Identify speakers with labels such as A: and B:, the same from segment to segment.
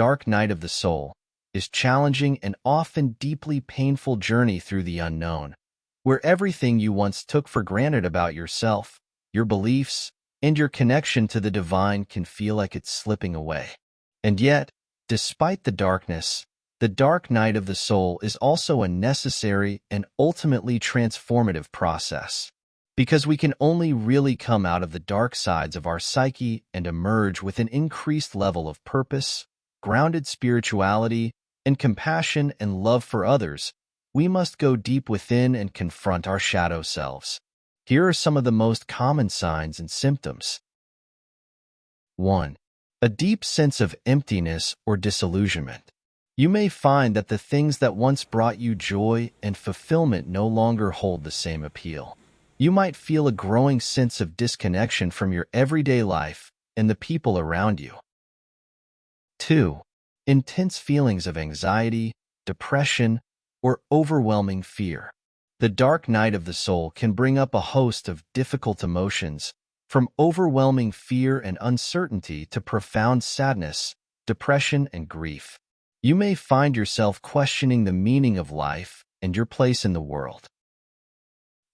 A: dark night of the soul is challenging and often deeply painful journey through the unknown, where everything you once took for granted about yourself, your beliefs, and your connection to the divine can feel like it's slipping away. And yet, despite the darkness, the dark night of the soul is also a necessary and ultimately transformative process, because we can only really come out of the dark sides of our psyche and emerge with an increased level of purpose, grounded spirituality, and compassion and love for others. We must go deep within and confront our shadow selves. Here are some of the most common signs and symptoms. 1. A deep sense of emptiness or disillusionment. You may find that the things that once brought you joy and fulfillment no longer hold the same appeal. You might feel a growing sense of disconnection from your everyday life and the people around you. 2. Intense feelings of anxiety, depression, or overwhelming fear. The dark night of the soul can bring up a host of difficult emotions, from overwhelming fear and uncertainty to profound sadness, depression, and grief. You may find yourself questioning the meaning of life and your place in the world.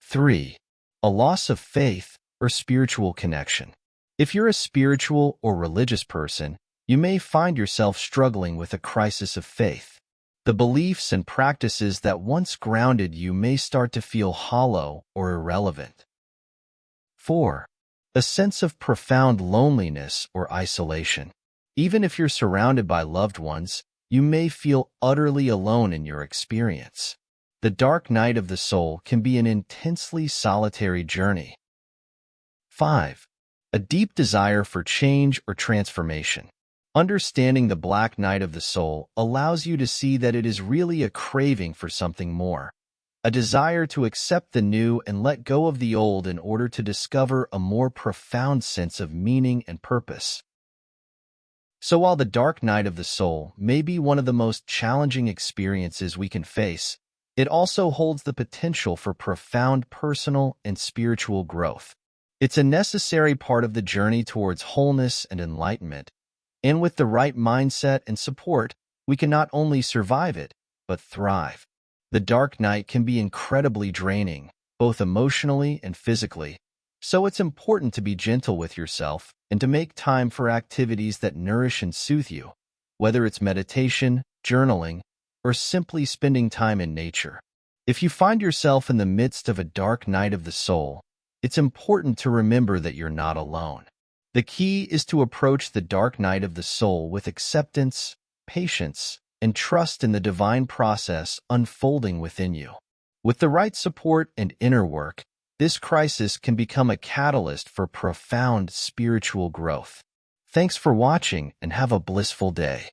A: 3. A loss of faith or spiritual connection. If you're a spiritual or religious person, you may find yourself struggling with a crisis of faith. The beliefs and practices that once grounded you may start to feel hollow or irrelevant. 4. A sense of profound loneliness or isolation. Even if you're surrounded by loved ones, you may feel utterly alone in your experience. The dark night of the soul can be an intensely solitary journey. 5. A deep desire for change or transformation. Understanding the black night of the soul allows you to see that it is really a craving for something more, a desire to accept the new and let go of the old in order to discover a more profound sense of meaning and purpose. So while the dark night of the soul may be one of the most challenging experiences we can face, it also holds the potential for profound personal and spiritual growth. It's a necessary part of the journey towards wholeness and enlightenment, and with the right mindset and support, we can not only survive it, but thrive. The dark night can be incredibly draining, both emotionally and physically, so it's important to be gentle with yourself and to make time for activities that nourish and soothe you, whether it's meditation, journaling, or simply spending time in nature. If you find yourself in the midst of a dark night of the soul, it's important to remember that you're not alone. The key is to approach the dark night of the soul with acceptance, patience, and trust in the divine process unfolding within you. With the right support and inner work, this crisis can become a catalyst for profound spiritual growth. Thanks for watching and have a blissful day.